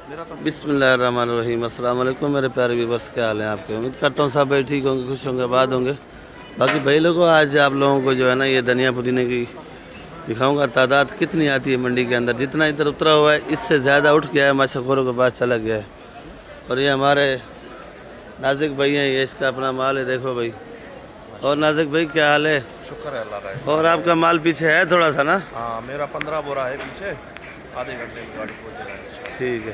बिस्मिल्लाहिर्रहमानिर्रहीम। अस्सलाम वालेकुम मेरे प्यारे व्यूअर्स, क्या हाल है आपके। उम्मीद करता हूँ सब भाई ठीक होंगे, खुश होंगे, आबाद होंगे। बाकी भाई लोगों, आज आप लोगों को जो है ना ये धनिया पुदीने की दिखाऊंगा तादाद कितनी आती है मंडी के अंदर। जितना इधर उतरा हुआ है इससे ज़्यादा उठ गया है, माशाखोरों के पास चला गया है। और ये हमारे नाजिक भाई हैं, ये इसका अपना माल है, देखो भाई। और नाजिक भाई क्या हाल है? शुक्र है अल्लाह का। और आपका माल पीछे है थोड़ा सा ना? हाँ, मेरा 15 बोरा है पीछे, आधे घंटे में गाड़ी पहुँच जाएगी। ठीक है,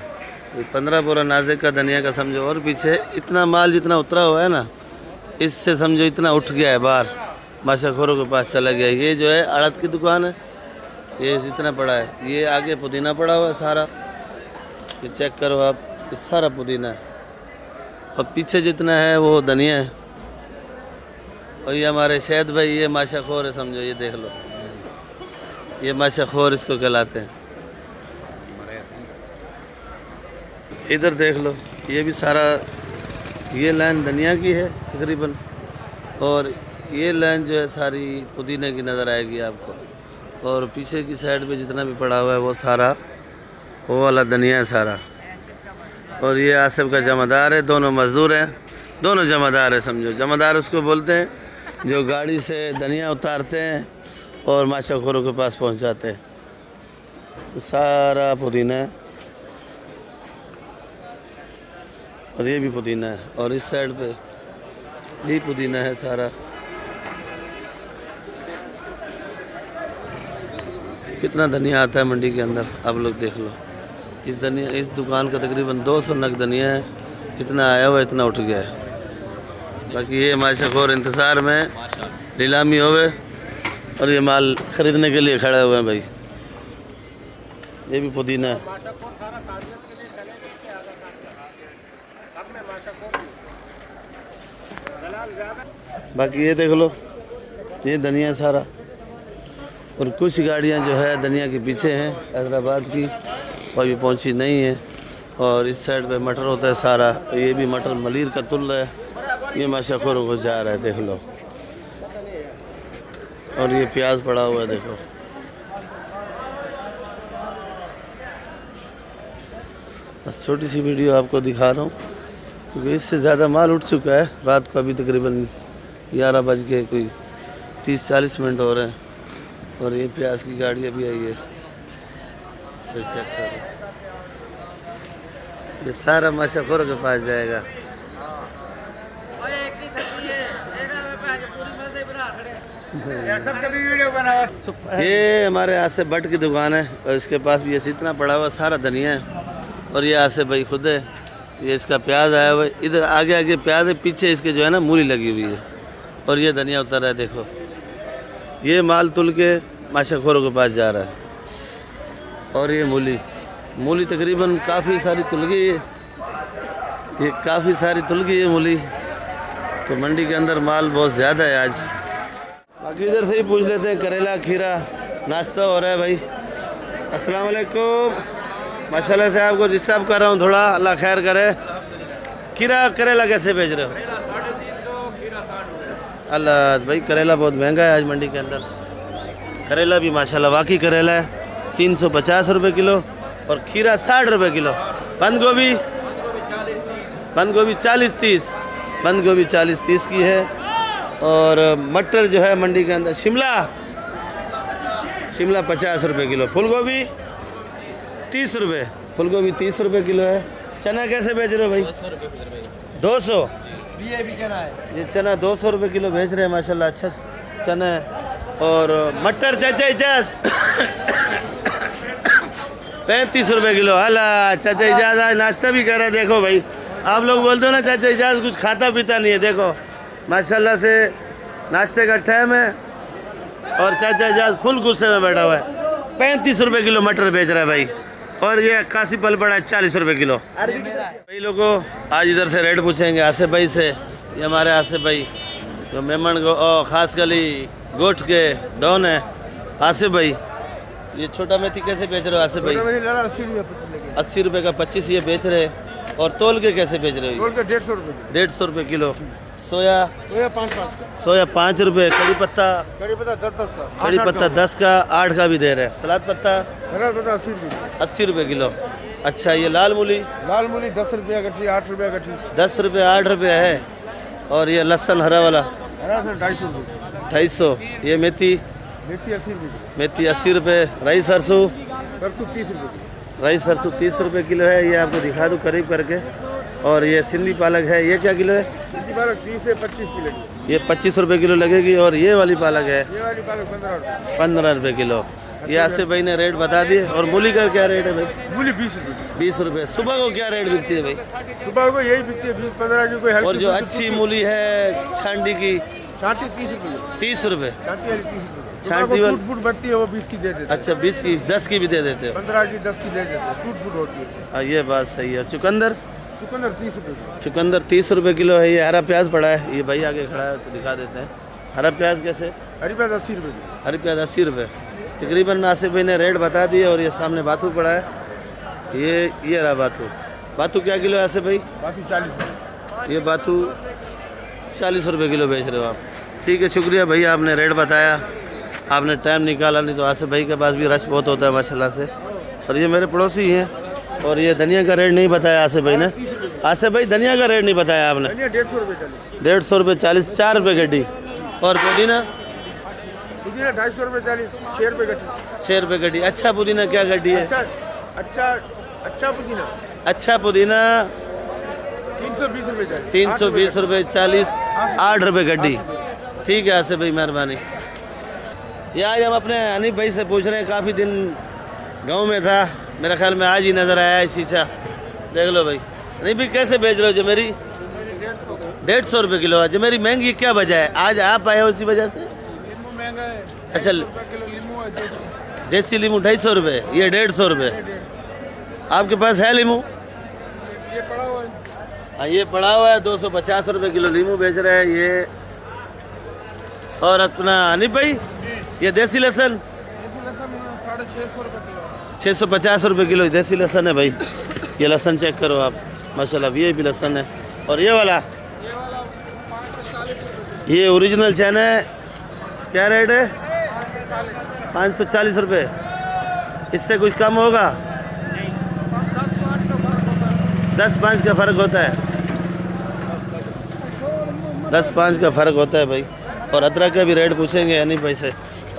ये 15 बोरा नाजिक का धनिया का समझो। और पीछे इतना माल जितना उतरा हुआ है ना, इससे समझो इतना उठ गया है बाहर, माशाखोरों के पास चला गया। ये जो है आड़त की दुकान है, ये इतना पड़ा है। ये आगे पुदीना पड़ा हुआ है सारा, ये चेक करो आप, ये सारा पुदीना है। और पीछे जितना है वो धनिया है। और ये हमारे शहद भाई, ये माशाखोर है समझो, ये देख लो, ये माशाखोर इसको कहलाते हैं। इधर देख लो, ये भी सारा, ये लाइन धनिया की है तकरीबन, और ये लाइन जो है सारी पुदीने की नज़र आएगी आपको। और पीछे की साइड पे जितना भी पड़ा हुआ है वो सारा वो वाला धनिया है सारा। और ये आसिफ का जमादार है, दोनों मज़दूर हैं, दोनों जमादार है समझो। जमादार उसको बोलते हैं जो गाड़ी से धनिया उतारते हैं और माशाखोरों के पास पहुंचाते हैं। तो सारा पुदीना है, और ये भी पुदीना है, और इस साइड पे भी पुदीना है सारा। कितना धनिया आता है मंडी के अंदर, आप लोग देख लो। इस दुकान का तकरीबन 200 नग धनिया है, इतना आया हुआ, इतना उठ गया है। बाकी ये माशाखोर इंतज़ार में नीलामी होवे और ये माल ख़रीदने के लिए खड़े हुए हैं भाई। ये भी पुदीना है। बाकी ये देख लो, ये धनिया सारा। और कुछ गाड़ियां जो है धनिया के पीछे हैं हैदराबाद की, वो अभी पहुंची नहीं है। और इस साइड पे मटर होता है सारा, ये भी मटर मलीर का तुल है, ये माशाखोरों को जा रहा है, देख लो। और ये प्याज पड़ा हुआ है, देखो। बस छोटी सी वीडियो आपको दिखा रहा हूँ, क्योंकि इससे ज़्यादा माल उठ चुका है। रात को अभी तकरीबन 11 बज के कोई 30-40 मिनट हो रहे हैं। और ये प्याज की गाड़ी अभी आई है, चेक करो। ये सारा माशाखोरों के पास जाएगा। ये हमारे आसिफ भट्ट की दुकान है, और इसके पास भी ऐसे इतना पड़ा हुआ सारा धनिया है। और ये आसिफ भाई खुद है, ये इसका प्याज आया हुआ है। इधर आगे आगे प्याज है, पीछे इसके जो है ना मूली लगी हुई है। और ये धनिया उतर रहा है, देखो। ये माल तुल के माशाखोरों के पास जा रहा है। और ये मूली तकरीबन काफ़ी सारी तुल गई है, ये काफ़ी सारी तुल गई है मूली। तो मंडी के अंदर माल बहुत ज़्यादा है आज। बाकी इधर से ही पूछ लेते हैं, करेला खीरा नाश्ता हो रहा है भाई। अस्सलाम वालेकुम। माशाल्लाह से आपको डिस्टर्ब कर रहा हूँ थोड़ा, अल्लाह खैर करे। खीरा करेला कैसे बेच रहे हो? 350, अल्लाह भाई, करेला बहुत महंगा है आज मंडी के अंदर। करेला भी माशाल्लाह वाकई करेला है, 350 रुपये किलो। और खीरा 60 रुपये किलो। बंद गोभी 40-30, बंद गोभी 40-30 की है। और मटर जो है मंडी के अंदर, शिमला 50 रुपये किलो। फूल गोभी 30 रुपये, फूल गोभी 30 रुपये किलो है। चना कैसे बेच रहे हो भाई? 200। ये चना 200 रुपये किलो बेच रहे हैं माशाल्लाह, अच्छा चना है। और मटर चाचा 35 रुपये किलो। अल्लाह, चाचा इजाज़ आज नाश्ता भी कर रहे हैं, देखो भाई। आप लोग बोलते हो ना चाचा इजाज़ कुछ खाता पीता नहीं है, देखो माशाल्लाह से नाश्ते का टाइम है और चाचा इजाज़ फुल गुस्से में बैठा हुआ है। 35 रुपये किलो मटर बेच रहा है भाई। और ये काशी पल पड़ा है 40 रुपये किलो। भाई लोगों, आज इधर से रेट पूछेंगे आसिफ भाई से। ये हमारे आसिफ भाई जो मेमन ख़ास गली गोट के डॉन है। आसिफ भाई, ये छोटा मेथी कैसे बेच रहे हो आसिफ भाई? 80 रुपये का 25 ये बेच रहे हैं। और तोल के कैसे बेच रहे हो? 150 रुपये किलो। सोया 5 रुपये। कड़ी पत्ता 10 का, 8 का भी दे रहे हैं। सलाद पत्ता 80 रुपये किलो। अच्छा ये लाल मूली लाल मूली 10 रुपया गठी, 8 रुपया गठी। 10 रुपये 8 रुपये है। और ये लहसुन हरा वाला हरा सर 250 रुपये। 250। ये मेथी मेथी 80 रुपये। मेथी 80 रुपये। राई सरसों सरसों 30 रुपये। राई सरसों 30 रुपये किलो है। ये आपको दिखा दूँ करीब करके। और ये सिंधी पालक है, ये क्या किलो है? सिंधी पालक 30 से 25 की लगी। ये 25 रुपये किलो लगेगी। और ये वाली पालक है ये वाली पालक 15 रुपये। 15 रुपये किलो। ये आसिफ भाई ने रेट बता दिए। और मूली का क्या रेट है भाई? मूली 20 रुपये। 20 रुपये। सुबह को क्या रेट बिकती है भाई? सुबह को यही बिकती है 20-15 की। कोई और जो अच्छी मूली है छांडी की छांटी 30 रुपये। 30 रुपये। छांटी वाली 30 रुपये। छांटी वाली फूट बढ़ती है वो 20 की दे देते हैं। अच्छा 20 की 10 की भी दे देते हो? 15 की 10 की दे देते हैं। फूट होती है। हाँ ये बात सही है। चुकंदर? चुकंदर 30 रुपये। चुकंदर 30 रुपये किलो है। ये हरा प्याज पड़ा है, ये भाई आगे खड़ा है तो दिखा देते हैं। हरा प्याज कैसे? हरी प्याज 80 रुपये की। हरी प्याज 80 रुपये। तकरीबन आसिफ भाई ने रेट बता दिए। और ये सामने बाथू पड़ा है, ये रहा बाथू। बाथू क्या किलो है आसिफ भाई? बाकी 40 रुपये। ये बाथू 40 रुपये किलो बेच रहे हो आप। ठीक है, शुक्रिया भैया, आपने रेट बताया, आपने टाइम निकाला। नहीं तो आसिफ भाई के पास भी रश बहुत होता है माशाल्लाह से। और ये मेरे पड़ोसी हैं। और ये धनिया का रेट नहीं बताया आसिफ भाई ने। आसिफ भाई धनिया का रेट नहीं बताया आपने? 150 रुपये चली। 150 रुपये 40, 4 रुपये गड्डी। और पुदीना? पुदीना 250 रुपये 40, 6 रुपये गठी। 6 रुपये गड्डी। अच्छा पुदीना क्या गड्डी है? अच्छा पुदीना। अच्छा पुदीना 320 रुपये चली। 320 रुपये 40, 8 रुपये गड्डी। ठीक है आसिफ भाई, मेहरबानी। ये आज हम अपने अनीफ भाई से पूछ रहे हैं, काफ़ी दिन गांव में था, मेरा ख्याल में आज ही नज़र आया है शीशा। देख लो भाई। अनीफ भाई कैसे बेच रहे हो? जो मेरी 150 रुपये किलो है। जो मेरी महंगी क्या वजह है? आज आप आए हो इसी वजह से? महंगा है। अच्छा देसी लीमू 250 रुपये, ये 150 रुपये। आपके पास है लीमू? ये पड़ा हुआ है। हाँ ये पड़ा हुआ है। 250 रुपये किलो लीमू बेच रहे हैं ये। और अपना अनीफ भाई ये देसी लहसुन 650 रुपये किलो। 650 रुपये किलो देसी लहसुन है भाई। ये लहसुन चेक करो आप, माशाल्लाह वीआईपी लहसुन है। और ये वाला 540 रुपये। ये ओरिजिनल चैन है, क्या रेट है? 540 रुपये। इससे कुछ कम होगा? 10-5 का फ़र्क होता है। 10-5 का फ़र्क होता है भाई। और अदरक का भी रेट पूछेंगे अनीफ भाई से।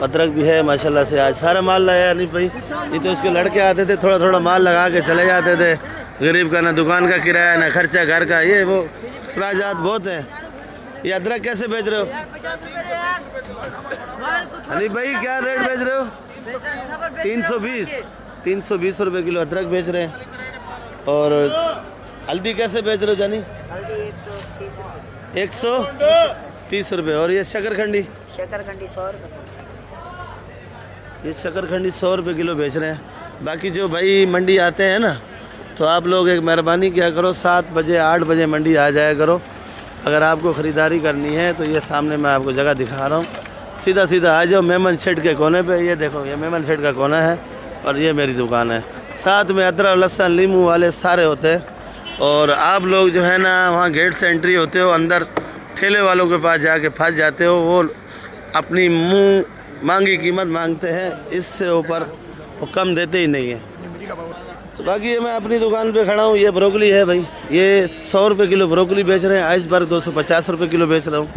अदरक भी है माशाल्लाह से। आज सारा माल लाया अनीफ भाई। ये तो उसके लड़के आते थे, थोड़ा थोड़ा माल लगा के चले जाते थे। गरीब का ना दुकान का किराया ना खर्चा घर का, ये वो अखराजात बहुत हैं। ये अदरक कैसे बेच रहे हो अनीफ भाई? क्या रेट बेच रहे हो? 320 रुपये किलो अदरक बेच रहे हैं। और हल्दी कैसे बेच रहे हो जानी? 130 रुपये। और ये शकरखंडी? शकरखंडी 100 रुपये। ये शकरखंडी 100 रुपये किलो बेच रहे हैं। बाकी जो भाई मंडी आते हैं ना, तो आप लोग एक मेहरबानी क्या करो, 7 बजे 8 बजे मंडी आ जाया करो। अगर आपको ख़रीदारी करनी है तो ये सामने मैं आपको जगह दिखा रहा हूँ, सीधा सीधा आ जाओ मेमन शेड के कोने पे। ये देखो, ये मेमन शेड का कोना है और ये मेरी दुकान है। साथ में अदरक लहसुन लीमू वाले सारे होते हैं। और आप लोग जो है ना वहाँ गेट से एंट्री होते हो, अंदर ठेले वालों के पास जाके फंस जाते हो। वो अपनी मुंह मांगी कीमत मांगते हैं, इससे ऊपर वो कम देते ही नहीं हैं। तो बाकी ये मैं अपनी दुकान पे खड़ा हूँ। ये ब्रोकली है भाई, ये 100 रुपये किलो ब्रोकली बेच रहे हैं। आइसबर्ग 250 रुपये किलो बेच रहा हूँ।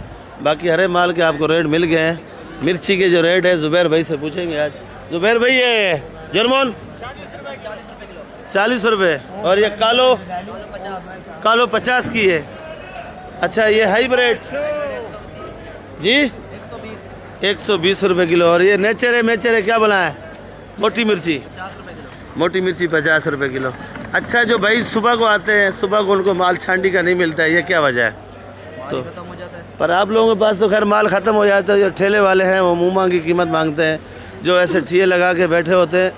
बाकी हरे माल के आपको रेट मिल गए हैं। मिर्ची के जो रेट है ज़ुबैर भाई से पूछेंगे आज। ज़ुबैर भाई ये जर्मन 40 रुपये। और ये कालो 50 की है। अच्छा ये हाइब्रिड जी 120 रुपये किलो। और ये नेचर है क्या बना है? मोटी मिर्ची 50 रुपये किलो। अच्छा जो भाई सुबह को आते हैं, सुबह को उनको माल छांडी का नहीं मिलता है, ये क्या वजह है? तो पर आप लोगों के पास तो खैर माल ख़त्म हो जाता है। जो ठेले वाले हैं वो मुँह मांगी कीमत मांगते हैं। जो ऐसे ठिये लगा के बैठे होते हैं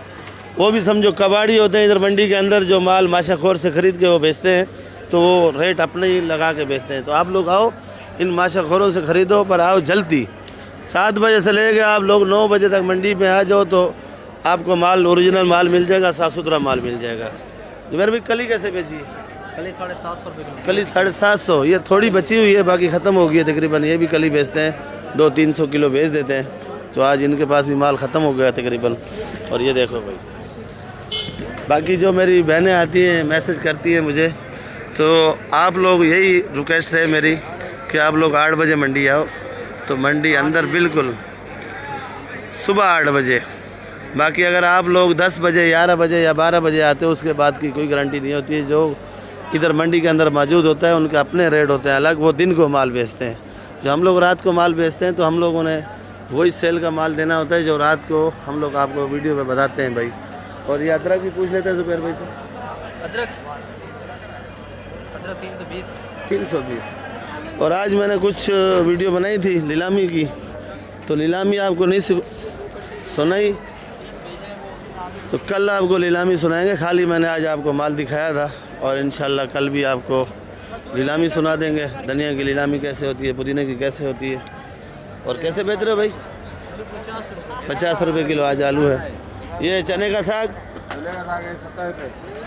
वो भी समझो कबाड़ी होते हैं। इधर मंडी के अंदर जो माल माशाखोर से ख़रीद के वो बेचते हैं, तो वो रेट अपने ही लगा के बेचते हैं। तो आप लोग आओ, इन माशाखोरों से ख़रीदो, पर आओ जल्दी। 7 बजे से लेकर आप लोग 9 बजे तक मंडी में आ जाओ तो आपको माल ओरिजिनल माल मिल जाएगा, साफ़ सुथरा माल मिल जाएगा। जुबैर भाई कली कैसे बेची? कली 750 रुपये किलो। कली 750। ये थोड़ी बची हुई है, बाकी ख़त्म हो गई है तकरीबन। ये भी कली बेचते हैं, 200-300 किलो बेच देते हैं। तो आज इनके पास भी माल ख़त्म हो गया तकरीबन। और ये देखो भाई बाकी जो मेरी बहनें आती हैं मैसेज करती हैं मुझे, तो आप लोग यही रिक्वेस्ट है मेरी कि आप लोग 8 बजे मंडी आओ। तो मंडी अंदर बिल्कुल सुबह 8 बजे। बाकी अगर आप लोग 10 बजे 11 बजे या 12 बजे आते हो उसके बाद की कोई गारंटी नहीं होती है। जो इधर मंडी के अंदर मौजूद होता है उनके अपने रेट होते हैं अलग, वो दिन को माल बेचते हैं। जो हम लोग रात को माल बेचते हैं तो हम लोगों ने वही सेल का माल देना होता है जो रात को हम लोग आपको वीडियो में बताते हैं भाई। और ये अदरक भी पूछ लेते हैं जुबैर भाई से। अदरक 320। 320। और आज मैंने कुछ वीडियो बनाई थी नीलामी की, तो नीलामी आपको नहीं सुनाई, तो कल आपको नीलामी सुनाएंगे। खाली मैंने आज आपको माल दिखाया था और इंशाल्लाह कल भी आपको नीलामी सुना देंगे। धनिया की नीलामी कैसे होती है, पुदीने की कैसे होती है। और कैसे बेच रहे हो भाई? 50 रुपये किलो आज आलू है। ये चने का साग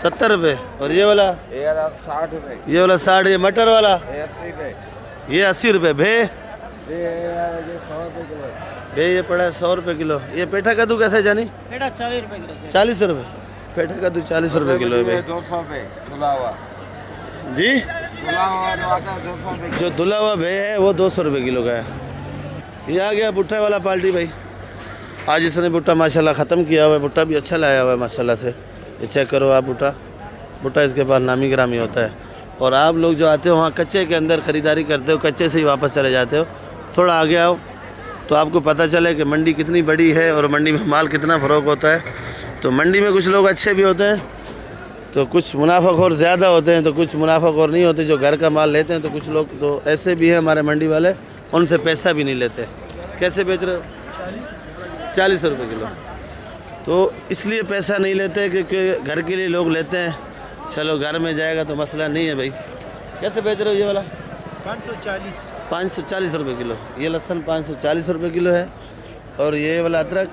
70 रुपये। और ये वाला 60 रुपये। ये वाला 60। ये मटर वाला 80 रुपये। ये 80 रुपये। भे 100 रुपये किलो। भे ये पड़ा है 100 रुपये किलो। ये पेठा कद्दू कैसे है जानी? 40 रुपये किलो। 40 रुपये। पेठा कद्दू 40 रुपये किलो है भाई। 200 रुपये धुला हुआ। जी धुला हुआ 200 रुपये। जो धुला हुआ भे है वो 200 रुपये किलो का है। ये आ गया भुट्टा वाला पार्टी भाई। आज इसने भुट्टा माशाल्लाह ख़त्म किया हुआ है। भुट्टा भी अच्छा लाया हुआ है माशाल्लाह से। ये चेक करो आप भुट्टा इसके पास नामी ग्रामी होता है। और आप लोग जो आते हो वहाँ कच्चे के अंदर ख़रीदारी करते हो, कच्चे से ही वापस चले जाते हो। थोड़ा आगे आओ तो आपको पता चले कि मंडी कितनी बड़ी है और मंडी में माल कितना फ़रोग होता है। तो मंडी में कुछ लोग अच्छे भी होते हैं, तो कुछ मुनाफाखोर ज़्यादा होते हैं, तो कुछ मुनाफाखोर नहीं होते जो घर का माल लेते हैं। तो कुछ लोग तो ऐसे भी हैं हमारे मंडी वाले, उनसे पैसा भी नहीं लेते। कैसे बेच रहे हो? 40 रुपये किलो। तो इसलिए पैसा नहीं लेते क्योंकि घर के लिए लोग लेते हैं। चलो घर में जाएगा तो मसला नहीं है भाई। कैसे बेच रहे हो ये वाला? 540 रुपये किलो। ये लहसुन 540 रुपये किलो है। और ये वाला अदरक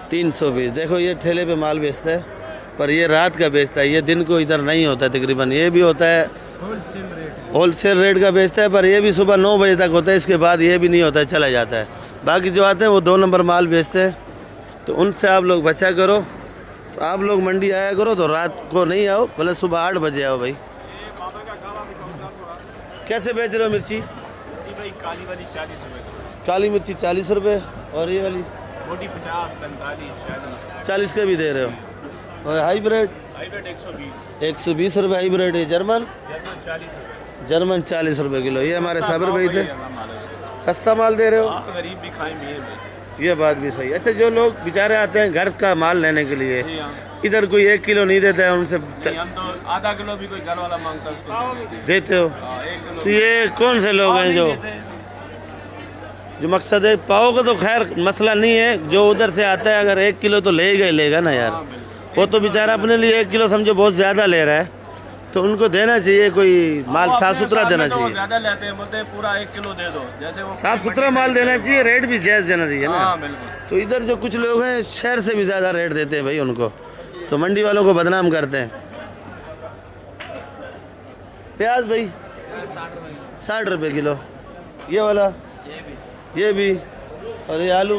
320। देखो ये ठेले पे माल बेचता है, पर ये रात का बेचता है, ये दिन को इधर नहीं होता तकरीबन। ये भी होता है होलसेल रेट का बेचता है, पर ये भी सुबह 9 बजे तक होता है। इसके बाद ये भी नहीं होता है, चला जाता है। बाकी जो आते हैं वो 2 नंबर माल बेचते हैं, तो उनसे आप लोग बचा करो। तो आप लोग मंडी आया करो, तो रात को नहीं आओ, भले सुबह 8 बजे आओ भाई। कैसे बेच रहे हो मिर्ची? काली वाली 40 रुपये। काली मिर्ची 40 रुपये। और ये वाली मोटी 50, 45, 40 के भी दे रहे हो। और हाइब्रिड 120 रुपये हाइब्रिड है। जर्मन 40 रुपये किलो। ये हमारे साबिर भाई थे, सस्ता माल दे रहे हो। गरीब भी खाएं ये बात भी सही। अच्छा जो लोग बेचारे आते हैं घर का माल लेने के लिए, इधर कोई 1 किलो नहीं देता है, उनसे हम तो आधा किलो भी कोई घर वाला मांगता है उसको देते हो। 1 किलो। तो ये कौन से लोग हैं जो मकसद है? पाओ का तो खैर मसला नहीं है, जो उधर से आता है अगर 1 किलो तो लेगा ना यार। वो तो बेचारा अपने लिए 1 किलो समझो बहुत ज़्यादा ले रहा है, तो उनको देना चाहिए, कोई माल साफ़ सुथरा देना चाहिए। ज़्यादा लेते हैं, बोलते हैं पूरा 1 किलो दे दो, जैसे वो साफ़ सुथरा माल देना चाहिए, रेट भी जायज़ देना चाहिए ना। हाँ बिल्कुल। तो इधर जो कुछ लोग हैं शहर से भी ज़्यादा रेट देते हैं भाई उनको, तो मंडी वालों को बदनाम करते हैं। प्याज भाई 60 रुपये किलो। ये वाला ये भी। और ये आलू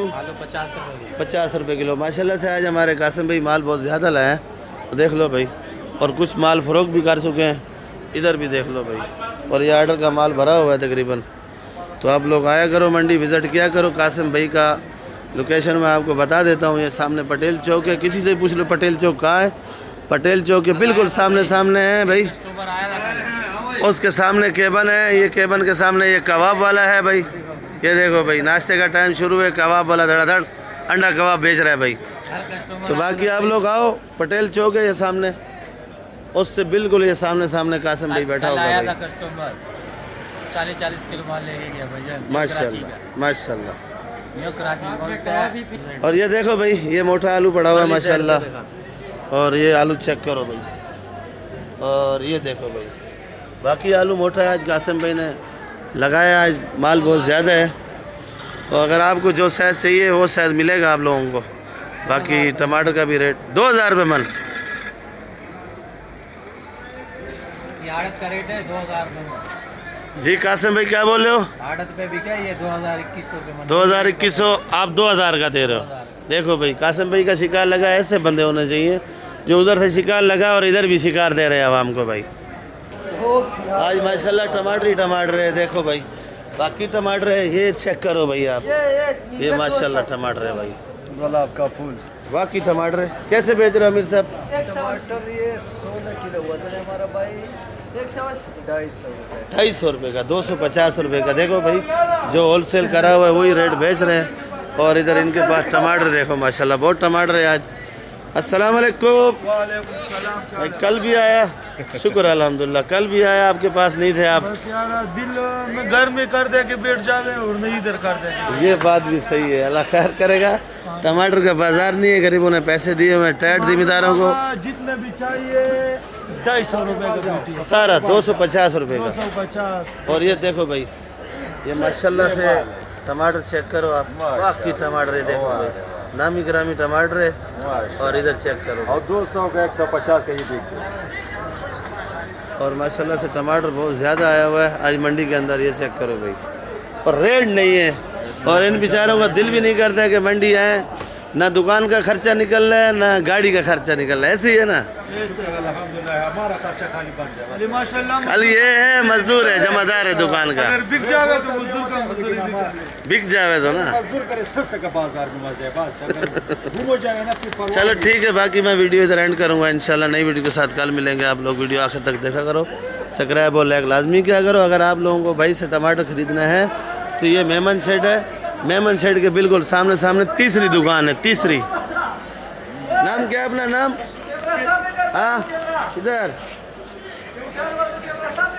50 रुपये किलो। माशाल्लाह से आज हमारे कासिम भाई माल बहुत ज़्यादा लाए हैं, तो देख लो भाई। और कुछ माल फ़रोख्त भी कर चुके हैं, इधर भी देख लो भाई। और ये आर्डर का माल भरा हुआ है तकरीबन। तो आप लोग आया करो, मंडी विज़िट किया करो। कासिम भाई का लोकेशन मैं आपको बता देता हूँ। ये सामने पटेल चौक है, किसी से पूछ लो पटेल चौक कहाँ है। पटेल चौक के बिल्कुल सामने है भाई। उसके सामने केबन है, ये केबन के सामने ये कबाब वाला है भाई। ये देखो भाई नाश्ते का टाइम शुरू है, कबाब वाला धड़ाधड़ अंडा कबाब बेच रहा है भाई। तो बाकी आप लोग आओ, पटेल चौक है ये सामने, उससे बिल्कुल ये सामने कासिम भाई बैठा हुआ है। कस्टमर 40 किलो माल लेके गया भैया। माशाल्लाह। और ये देखो भाई ये मोटा आलू पड़ा हुआ है माशाल्लाह। और ये आलू चेक करो भाई। और ये देखो भाई बाकी आलू मोटा है। आज कासिम भाई ने लगाया, आज माल बहुत ज़्यादा है। और अगर आपको जो साइज़ चाहिए वो साइज़ मिलेगा आप लोगों को। बाकी टमाटर का भी रेट 2000 रुपये मन। आड़त का रेट है 2000 रुपये। जी कासिम भाई क्या बोल रहे हो? आड़त पे बिका ये 2021 रुपये। 2021 आप 2000 का दे रहे हो। देखो भाई कासिम भाई का शिकार लगा, ऐसे बंदे होने चाहिए जो उधर से शिकार लगा और इधर भी शिकार दे रहे हैं आवाम को भाई। आज माशाल्लाह टमाटर ही टमाटर है, देखो भाई, बाकी टमाटर है, ये चेक करो भाई आप, ये माशाल्लाह टमाटर है भाई, गुलाब का फूल। बाकी टमाटर है। कैसे बेच रहे हो अमीर साहब? टमाटर ये 16 किलो वजन है हमारा भाई, 250 250 रुपये का, 250 रुपये का। देखो भाई, जो होलसेल करा हुआ है वही रेट बेच रहे हैं। और इधर इनके पास टमाटर देखो माशाल्लाह, बहुत टमाटर है आज। अस्सलाम वालेकुम। भाई कल भी आया, शुक्र अल्हम्दुलिल्लाह, कल भी आया, आपके पास नहीं थे आप। बस यार दिल में घर में कर दे के बैठ जावे और नहीं इधर कर दे। ये बात भी सही है, अल्लाह खैर करेगा। टमाटर का बाजार नहीं है, गरीबों ने पैसे दिए हुए हैं टैट जिम्मेदारों को। जितने भी चाहिए 250 रुपए का पेटी, सारा 250 रुपये का। 250। और ये देखो भाई, ये माशाल्लाह से टमाटर चेक करो आप, बाकी टमाटर है देखो भाई, नामी ग्रामी टमाटर है। और इधर चेक करो और 200 का 150 का ये बिक और माशाल्लाह से टमाटर बहुत ज़्यादा आया हुआ है आज मंडी के अंदर, ये चेक करो भाई। और रेट नहीं है, और इन बेचारों का दिल भी नहीं करता है कि मंडी आए, ना दुकान का खर्चा निकल रहा है ना गाड़ी का खर्चा निकल रहा है, ऐसे ही है ना। हमारा खर्चा खाली बन जाए माशाल्लाह। खाली ये है मजदूर है, जमादार है दुकान का, अगर बिक जाएगा तो मजदूर का मजदूरी बिक जावे तो ना। मजदूर करे सस्ते का बाजार में मजे बस, घूम हो जाएगा ना फिर। चलो ठीक है, बाकी मैं वीडियो इधर एंड करूँगा इंशाल्लाह। नई वीडियो के साथ कल मिलेंगे। आप लोग वीडियो आखिर तक देखा करो, सब्सक्राइब और लाइक लाजमी किया करो। अगर आप लोगों को भाई से टमाटर खरीदना है तो ये मेमन शेड है, मेमन शेड के बिल्कुल सामने तीसरी दुकान है, तीसरी। नाम क्या है अपना नाम? हाँ इधर,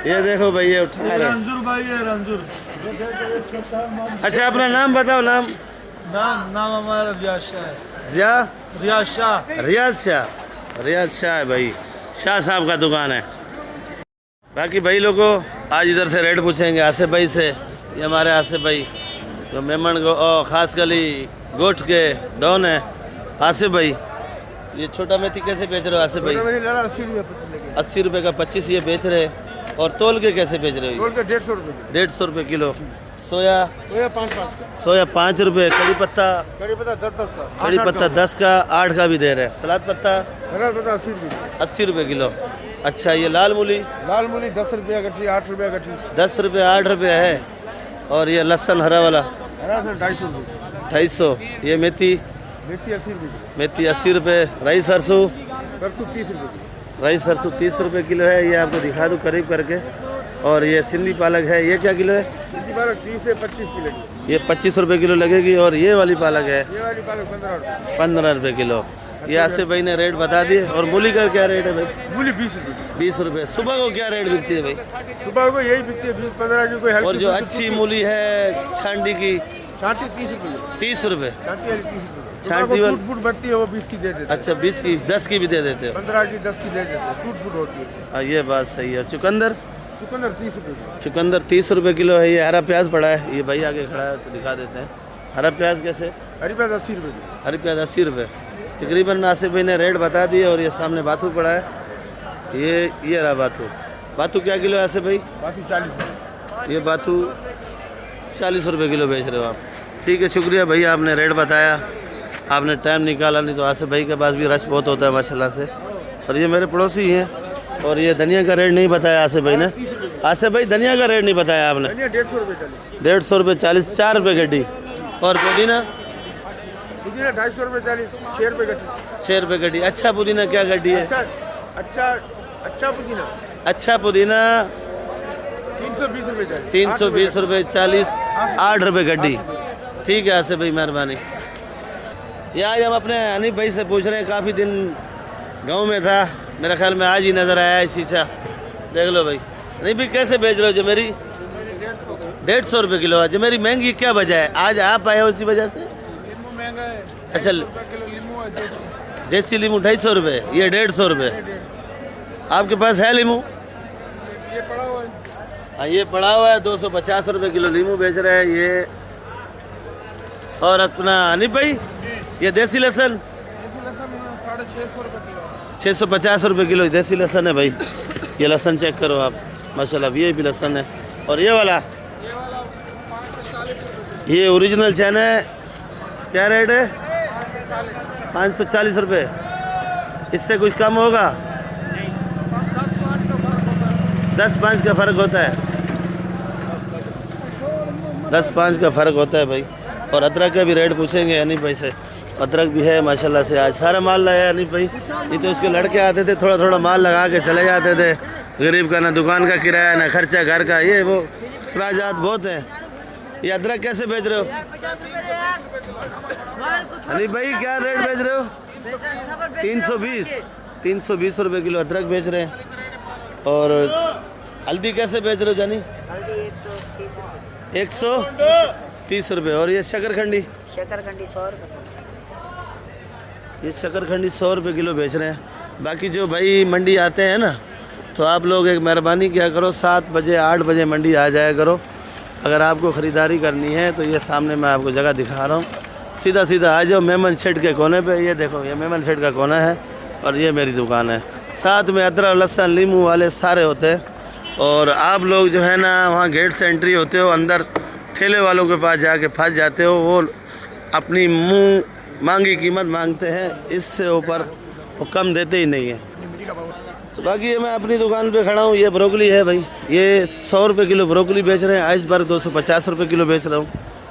ये देखो भाई, ये उठा रहे। रंजूर भाई है, रंजूर। अच्छा अपना नाम बताओ। नाम नाम हमारा रियाज शाह है। रियाज शाह, रियाज शाह है भाई, शाह साहब का दुकान है। बाकी भाई लोगों आज इधर से रेट पूछेंगे आसिफ भाई से। ये हमारे आसिफ भाई जो मेमन को खास कली गोट के डॉन है। आसिफ भाई ये छोटा मेथी कैसे बेच रहे हो आसिफ भाई? 80 रुपये का 25 ये बेच रहे हैं। और तोल के कैसे बेच रहे हो? 150 रुपये किलो। सोया 5 रुपये। कड़ी पत्ता 10 का, 8 का भी दे रहे हैं। सलाद पत्ता 80 रुपये किलो। अच्छा ये लाल मूली 10 रुपया गठी, 8 रुपया गठी। 10 रुपये 8 रुपये है। और ये लहसुन हरा वाला 250। ये मेथी 80 रुपये। राई सरसों 30 रुपये किलो है। ये आपको दिखा दूँ करीब करके। और ये सिंधी पालक है, ये क्या किलो है? 30 से 25 किलो। ये 25 रुपये किलो लगेगी। और ये वाली पालक है 15 रुपये किलो। ये आसिफ भाई ने रेट बता दिए। और मूली का क्या रेट है भाई? मूली 20 रुपये। सुबह को क्या रेट बिकती है भाई? सुबह को यही बिकती है 20-15 की। कोई और जो अच्छी मूली है छांडी की? छांटी 30 रुपये। 30 रुपये छांटी वाली फूट बढ़ती है, वो 20 की दे देते। अच्छा 20 की, 10 की भी दे देते हो? 15 की 10 की दे देते, फूट होती है। हाँ ये बात सही है। चुकंदर 30 रुपये। चुकंदर 30 रुपये किलो है। ये हरा प्याज पड़ा है, ये भाई आगे खड़ा है तो दिखा देते हैं। हरा प्याज कैसे? हरी प्याज 80 रुपये। हरी प्याज 80 रुपये। तकरीबन आसिफ भाई ने रेट बता दिए। और ये सामने बाथू पड़ा है, ये रहा बाथू क्या किलो है आसिफ भाई? बाकी 40। ये बाथू 40 रुपये किलो बेच रहे हो आप। ठीक है, शुक्रिया भैया, आपने रेट बताया, आपने टाइम निकाला। नहीं तो आसिफ भाई के पास भी रश बहुत होता है माशाल्लाह से। और ये मेरे पड़ोसी हैं। और ये धनिया का रेट नहीं बताया आसिफ भाई ने। आसिफ भाई धनिया का रेट नहीं बताया आपने? 150 रुपये चली। 150 रुपये 40, 4 रुपये गड्डी। और पुदीना 250 रुपये चली, 6 रुपये गड्डी। 6 रुपये गड्डी। अच्छा पुदीना क्या गड्डी है? अच्छा पुदीना। अच्छा पुदीना 320 रुपये चली। 320 रुपये 40, 8 रुपये गड्डी। ठीक है आसिफ भाई, मेहरबानी। ये आज हम अपने अनीफ भाई से पूछ रहे हैं, काफ़ी दिन गांव में था, मेरे ख्याल में आज ही नज़र आया है शीशा। देख लो भाई। नहीं भी कैसे बेच रहे हो? जमेरी 150 रुपये किलो। जमेरी महंगी क्या वजह है? आज आप आए हो इसी वजह से? अच्छा देसी लीमू 250 रुपये, ये 150 रुपये। आपके पास है लीमू? ये पड़ा हुआ है। हाँ ये पड़ा हुआ है। 250 रुपये किलो लीमू बेच रहे हैं ये। और अपना अनीफ भाई ये देसी लहसुन 650 रुपये किलो देसी लहसुन है भाई। ये लहसुन चेक करो आप माशाल्लाह, ये भी लहसुन है। और ये वाला ये ओरिजिनल चैन है, क्या रेट है? 540 रुपये। इससे कुछ कम होगा? 10-5 का फ़र्क होता है, 10-5 का फ़र्क होता है भाई। और अदरक का भी रेट पूछेंगे अनिल भाई से। अदरक भी है माशाल्लाह से, आज सारा माल लाया अनिल भाई। ये तो उसके लड़के आते थे, थोड़ा थोड़ा माल लगा के चले जाते थे। गरीब का ना दुकान का किराया ना खर्चा घर का, ये वो अखराजात बहुत हैं। ये अदरक कैसे बेच रहे हो अनिल भाई, क्या रेट बेच रहे हो? 320 रुपये किलो अदरक बेच रहे हैं। और हल्दी कैसे बेच रहे हो जानी? हल्दी 130 रुपये। 130 रुपये। और ये शकरखंडी? शकरखंडी 100 रुपये। ये शकरखंडी 100 रुपये किलो बेच रहे हैं। बाकी जो भाई मंडी आते हैं ना, तो आप लोग एक मेहरबानी क्या करो, 7 बजे 8 बजे मंडी आ जाया करो। अगर आपको ख़रीदारी करनी है तो ये सामने मैं आपको जगह दिखा रहा हूँ, सीधा सीधा आ जाओ मेमन शेड के कोने पे। ये देखो, ये मेमन शेड का कोना है और ये मेरी दुकान है। साथ में अदरक लहसुन नींबू वाले सारे होते हैं। और आप लोग जो है ना, वहाँ गेट से एंट्री होते हो, अंदर ठेले वालों के पास जाके फंस जाते हो। वो अपनी मुंह मांगी कीमत मांगते हैं, इससे ऊपर वो कम देते ही नहीं हैं। तो बाकी ये मैं अपनी दुकान पे खड़ा हूँ। ये ब्रोकली है भाई, ये 100 रुपये किलो ब्रोकली बेच रहे हैं। आइसबर्ग 250 रुपये किलो बेच रहा हूँ।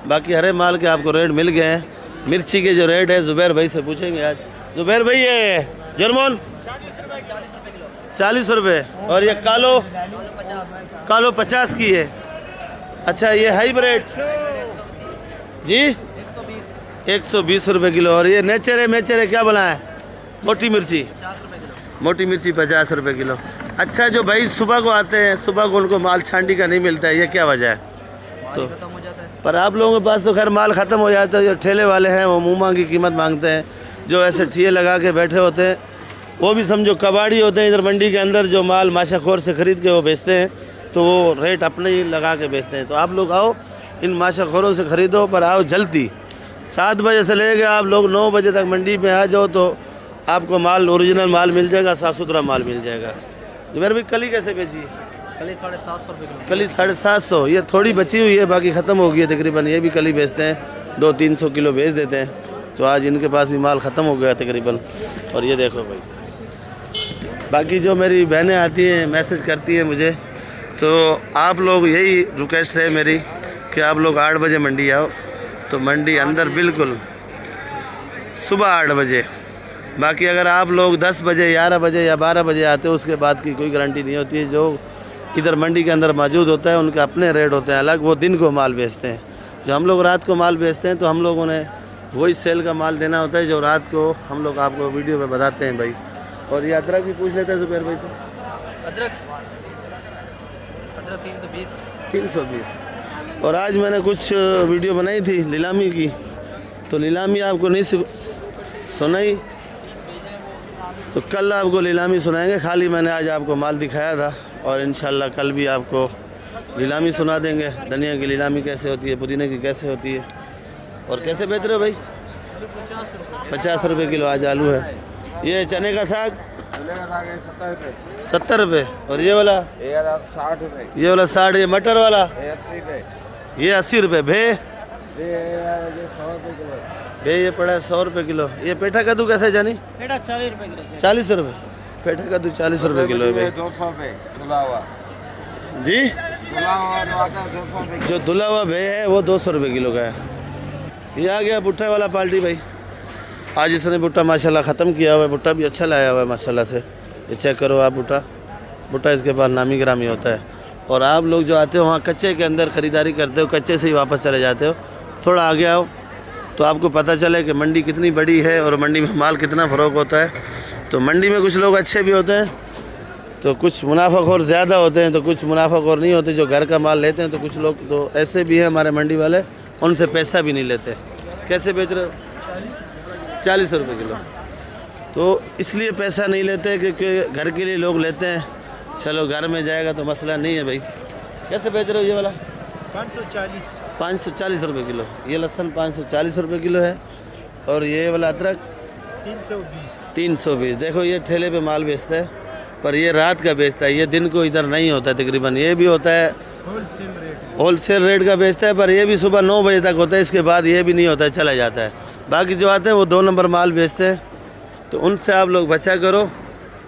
बाकी हरे माल के आपको रेट मिल गए हैं। मिर्ची के जो रेट है ज़ुबैर भाई से पूछेंगे आज। ज़ुबैर भाई, ये जर्मन 40 रुपये। और ये कालो 50 की है। अच्छा, ये हाइब्रिड जी 120 रुपये किलो। और ये नेचर है क्या बना है? मोटी मिर्ची 50 रुपये किलो। अच्छा, जो भाई सुबह को आते हैं, सुबह को उनको माल छांडी का नहीं मिलता है, ये क्या वजह है? तो पर आप लोगों के पास तो खैर माल ख़त्म हो जाता है। जो ठेले वाले हैं वो मुँह मांगी कीमत मांगते हैं। जो ऐसे ठिये लगा के बैठे होते हैं वो भी समझो कबाड़ी होते हैं। इधर मंडी के अंदर जो माल माशाखोर से ख़रीद के वो बेचते हैं, तो वो रेट अपने ही लगा के बेचते हैं। तो आप लोग आओ, इन माशाखोरों से ख़रीदो, पर आओ जल्दी। 7 बजे से लेकर आप लोग 9 बजे तक मंडी में आ जाओ तो आपको माल ओरिजिनल माल मिल जाएगा, साफ़ सुथरा माल मिल जाएगा। मेरे भी कली कैसे बेची है? कली 750 रुपये किलो। कली 750। ये थोड़ी बची हुई है, बाकी ख़त्म हो गई है तकरीबन। ये भी कली बेचते हैं, 200-300 किलो बेच देते हैं। तो आज इनके पास भी माल ख़त्म हो गया तकरीबन। और ये देखो भाई, बाकी जो मेरी बहनें आती हैं मैसेज करती हैं मुझे, तो आप लोग यही रिक्वेस्ट है मेरी कि आप लोग 8 बजे मंडी आओ। तो मंडी अंदर बिल्कुल सुबह 8 बजे। बाकी अगर आप लोग 10 बजे 11 बजे या 12 बजे आते हो, उसके बाद की कोई गारंटी नहीं होती है। जो इधर मंडी के अंदर मौजूद होता है उनके अपने रेट होते हैं अलग, वो दिन को माल बेचते हैं। जो हम लोग रात को माल बेचते हैं तो हम लोगों ने वही सेल का माल देना होता है जो रात को हम लोग आपको वीडियो में बताते हैं भाई। और ये अदरक भी पूछ लेते हैं ज़ुबैर भाई से। अदरक 320। और आज मैंने कुछ वीडियो बनाई थी नीलामी की, तो नीलामी आपको नहीं सुनाई, तो कल आपको नीलामी सुनाएंगे। खाली मैंने आज आपको माल दिखाया था और इंशाल्लाह कल भी आपको नीलामी सुना देंगे। धनिया की नीलामी कैसे होती है, पुदीने की कैसे होती है। और कैसे बेच रहे हो भाई? 50 रुपये किलो आज आलू है। ये चने का साग 70 रुपये। और ये वाला 60 रुपये। ये वाला 60। ये मटर वाला 80 रुपये। ये 80 रुपये। भे 100 रुपये किलो। भे ये पड़ा है 100 रुपये किलो। ये पेठा कद्दू कैसे जानी? 40 रुपये किलो। 40 रुपये। पेठा कद्दू 40 रुपये किलो है भाई। 200 रुपये धुला हुआ जी, जो आता है 200 रुपये। जो धुला हुआ भे है वो 200 रुपये किलो का है। ये आ गया भुट्टा वाला पार्टी भाई। आज इसने भुट्टा माशाल्लाह ख़त्म किया हुआ है। भुट्टा भी अच्छा लाया हुआ है माशाल्लाह से। ये चेक करो आप, भुट्टा इसके पास नामी ग्रामी होता है। और आप लोग जो आते हो वहाँ कच्चे के अंदर ख़रीदारी करते हो, कच्चे से ही वापस चले जाते हो। थोड़ा आगे आओ तो आपको पता चले कि मंडी कितनी बड़ी है और मंडी में माल कितना फ़र्क होता है। तो मंडी में कुछ लोग अच्छे भी होते हैं, तो कुछ मुनाफाखोर ज़्यादा होते हैं, तो कुछ मुनाफाखोर नहीं होते जो घर का माल लेते हैं। तो कुछ लोग तो ऐसे भी हैं हमारे मंडी वाले, उनसे पैसा भी नहीं लेते। कैसे बेच रहे हो? 40 रुपये किलो। तो इसलिए पैसा नहीं लेते क्योंकि घर के लिए लोग लेते हैं। चलो घर में जाएगा तो मसला नहीं है भाई। कैसे बेच रहे हो? ये वाला 540 रुपये किलो। ये लहसुन 540 रुपये किलो है। और ये वाला अदरक 320। देखो ये ठेले पे माल बेचता है, पर ये रात का बेचता है, ये दिन को इधर नहीं होता है तकरीबन। ये भी होता है होलसेल रेट का बेचता है, पर ये भी सुबह 9 बजे तक होता है। इसके बाद ये भी नहीं होता है, चला जाता है। बाकी जो आते हैं वो 2 नंबर माल बेचते हैं। तो उनसे आप लोग बचा करो।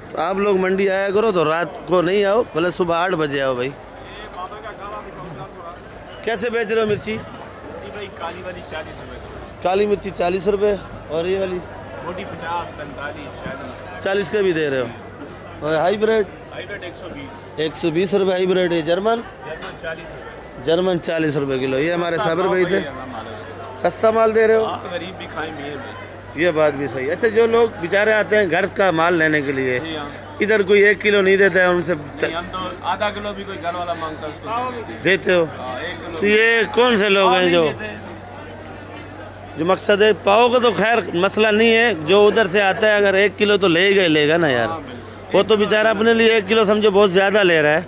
तो आप लोग मंडी आया करो तो रात को नहीं आओ, भले सुबह 8 बजे आओ भाई। कैसे बेच रहे हो मिर्ची? भाई काली वाली 40 रुपए, काली मिर्ची 40 रुपये और ये वाली मोटी 50, 45, 40। 40 का भी दे रहे हो। और हाइब्रिड हाइब्रिड 120, 120 रुपये हाइब्रिड है। जर्मन जर्मन 40 रुपए। जर्मन 40 रुपये किलो। ये हमारे साबर भाई थे, सस्ता माल दे रहे हो। गरीब भी खाएंगे ये बात भी सही। अच्छा, जो लोग बेचारे आते हैं घर का माल लेने के लिए, इधर कोई 1 किलो नहीं देता है, उनसे हम तो आधा किलो भी कोई घर वाला मांगता है उसको देते हो। 1 किलो। तो ये कौन से लोग हैं जो मकसद है? पाओ का तो खैर मसला नहीं है, जो उधर से आता है अगर 1 किलो तो लेगा ही लेगा ना यार। वो तो बेचारा अपने लिए 1 किलो समझो बहुत ज़्यादा ले रहा है,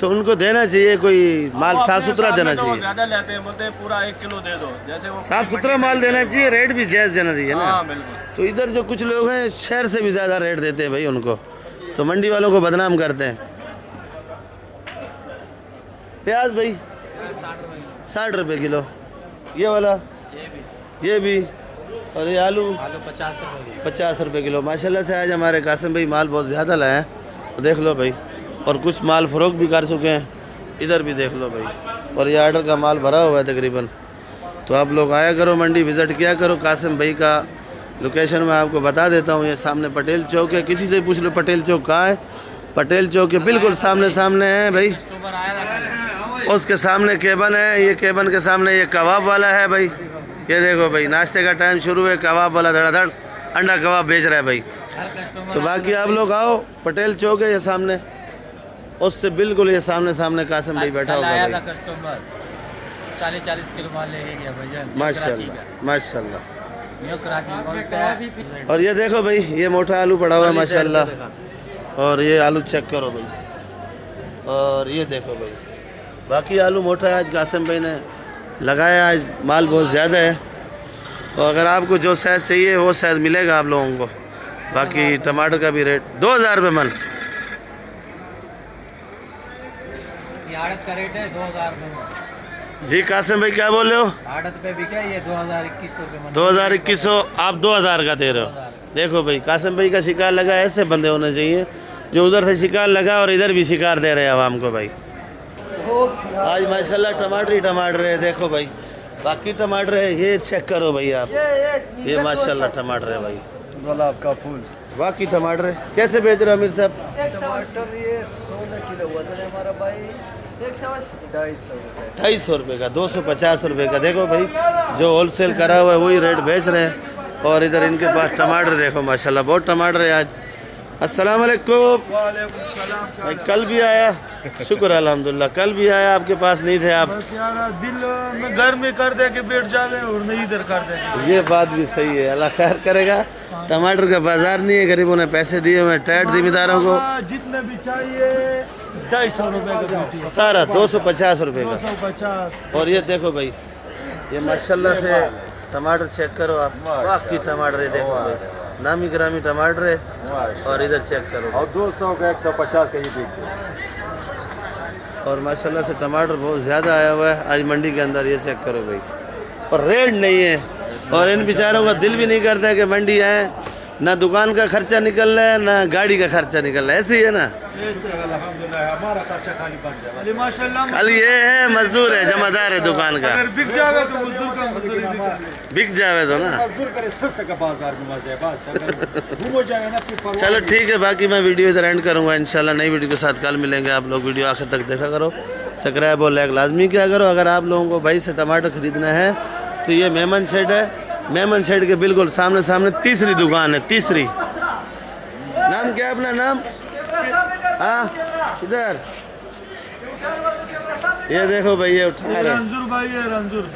तो उनको देना चाहिए, कोई माल साफ़ सुथरा देना चाहिए। ज़्यादा लेते हैं, बोलते हैं पूरा 1 किलो दे दो, जैसे वो साफ़ सुथरा माल देना चाहिए, रेट भी जायज़ देना चाहिए ना। हाँ बिल्कुल। तो इधर जो कुछ लोग हैं शहर से भी ज़्यादा रेट देते हैं भाई उनको, तो मंडी वालों को बदनाम करते हैं। प्याज भाई 60 रुपये किलो। ये वाला ये भी। और ये आलू 50 रुपये किलो। माशाल्लाह से आज हमारे कासिम भाई माल बहुत ज़्यादा लाए हैं, तो देख लो भाई। और कुछ माल फ़रोख्त भी कर चुके हैं, इधर भी देख लो भाई। और ये आर्डर का माल भरा हुआ है तकरीबन। तो आप लोग आया करो, मंडी विज़िट किया करो। कासिम भाई का लोकेशन मैं आपको बता देता हूँ। ये सामने पटेल चौक है, किसी से पूछ लो पटेल चौक कहाँ है। पटेल चौक के बिल्कुल सामने सामने है भाई। उसके सामने केबन है, ये केबन के सामने ये कबाब वाला है भाई। ये देखो भाई, नाश्ते का टाइम शुरू है, कबाब वाला धड़ाधड़ अंडा कबाब बेच रहा है भाई। तो बाकी आप लोग आओ, पटेल चौक है ये सामने, उससे बिल्कुल ये सामने सामने कासिम भाई बैठा होगा आया भाई। था कस्टमर 40-40 किलो माल ले गया भैया। माशाल्लाह माशाल्लाह। न्यू कराची बोलते हैं। और ये देखो भाई, ये मोटा आलू पड़ा हुआ है माशाल्लाह। और ये आलू चेक करो भाई। और ये देखो भाई, बाकी आलू मोटा है। आज कासिम भाई ने लगाया, आज माल बहुत ज़्यादा है। और अगर आपको जो साइज़ चाहिए वो साइज़ मिलेगा आप लोगों को। बाकी टमाटर का भी रेट 2000 रुपये मन। आड़त का रेट है 2000 रुपये। जी कासिम भाई क्या बोल रहे हो? आड़त पे बिका ये 2021 रुपये। 2021 आप 2000 का दे रहे हो। देखो भाई, कासिम भाई का शिकार लगा, ऐसे बंदे होने चाहिए जो उधर से शिकार लगा और इधर भी शिकार दे रहे हैं आवाम को भाई। आज माशाल्लाह टमाटर ही टमाटर है, देखो भाई। बाकी टमाटर है, ये चेक करो भाई आप, ये माशाल्लाह टमाटर है भाई, गुलाब का फूल। बाकी टमाटर है। कैसे बेच रहे हो अमीर साहब? टमाटर ये 16 किलो वजन है हमारा भाई, 250 रुपये। 250 रुपये का, 250 रुपये का। देखो भाई, जो होलसेल करा हुआ है वही रेट बेच रहे हैं। और इधर इनके पास टमाटर देखो माशाल्लाह, बहुत टमाटर है आज। अस्सलाम वालेकुम। भाई कल भी आया, शुक्र अल्हम्दुलिल्लाह, कल भी आया, आपके पास नहीं थे आप। बस यार दिल में घर में कर दे के बैठ जावे और नहीं इधर कर दे। ये बात भी सही है, अल्लाह खैर करेगा। टमाटर का बाजार नहीं है, गरीबों ने पैसे दिए हुए हैं टैट जिम्मेदारों को। जितने भी चाहिए 250 रुपये का पेटी, सारा 250 रुपये का। 250। और ये देखो भाई, ये माशाल्लाह से टमाटर चेक करो आप, बाकी टमाटर है देखो भाई, नामी ग्रामी टमाटर है। और इधर चेक करो, और 200 का 150 का ये बिक। और माशाल्लाह से टमाटर बहुत ज़्यादा आया हुआ है आज मंडी के अंदर, ये चेक करो भाई। और रेट नहीं है, और इन बेचारों का दिल भी नहीं करता है कि मंडी आए, ना दुकान का खर्चा निकल रहा है ना गाड़ी का खर्चा निकल रहा है। ऐसे ही है ना, हमारा खर्चा खाली बन जाए। माशाल्लाह खाली ये है मजदूर है, जमादार है दुकान का, अगर बिक जाएगा तो मजदूर का मजदूरी बिक बिक जावे तो ना। मजदूर करे सस्ते का बाजार में मजे है, बस अगर घूमो जाएगा ना फिर परवाह चलो ठीक है, बाकी मैं वीडियो इधर एंड करूँगा इंशाल्लाह। नई वीडियो के साथ कल मिलेंगे। आप लोग वीडियो आखिर तक देखा करो, सब्सक्राइब और लाइक लाजमी किया करो। अगर आप लोगों को भाई से टमाटर ख़रीदना है तो ये मेमन शेड है, मेमन शेड के बिल्कुल सामने सामने तीसरी दुकान है, तीसरी। नाम क्या है अपना नाम? हाँ इधर, ये देखो भाई, ये उठा रहे हैं। रंजूर भाई है, रंजूर।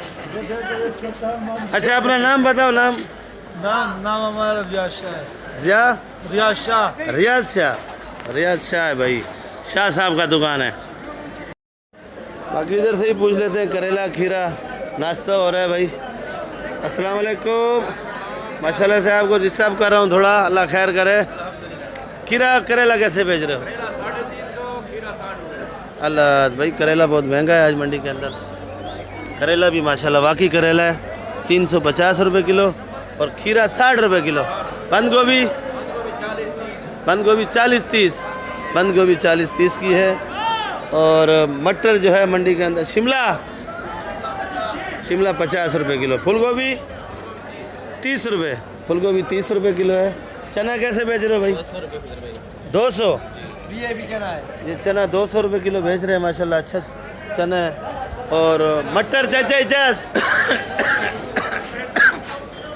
अच्छा अपना नाम बताओ, नाम? नाम हमारा रियाज शाह है। या रियाज शाह। रियाज शाह, रियाज शाह है भाई, शाह साहब का दुकान है। बाकी इधर से ही पूछ लेते हैं, करेला खीरा नाश्ता हो रहा है भाई। अस्सलाम वालेकुम। माशाल्लाह से आपको डिस्टर्ब कर रहा हूँ थोड़ा, अल्लाह खैर करे। खीरा करेला कैसे बेच रहे हो? 350, खीरा 60। अल्लाह भाई, करेला बहुत महंगा है आज मंडी के अंदर। करेला भी माशाल्लाह वाकई करेला है 350 रुपये किलो, और खीरा 60 रुपये किलो। बंद गोभी बंद गोभी 40-30, बंद गोभी 40-30 की है। और मटर जो है मंडी के अंदर शिमला 50 रुपये किलो, फूल गोभी 30 रुपये, फूल गोभी 30 रुपये किलो है। चना कैसे बेच रहे हो भाई? 200। ये भी कहना है ये चना 200 रुपये किलो बेच रहे हैं माशाल्लाह, अच्छा चना है। और मटर चाचा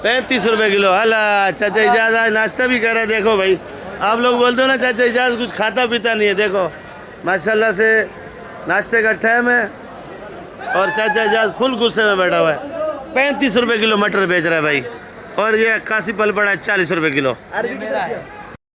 35 रुपये किलो। हला चाचा इजाज आज नाश्ता भी कर रहे हैं। देखो भाई, आप लोग बोलते हो ना चाचा इजाज कुछ खाता पीता नहीं है, देखो माशाल्लाह से नाश्ते का टाइम है और चाचा इजाज फुल गुस्से में बैठा हुआ है। 35 रुपये किलो मटर बेच रहा है भाई। और ये काशी पल पड़ा है 40 रुपये किलो। ये मेरा है।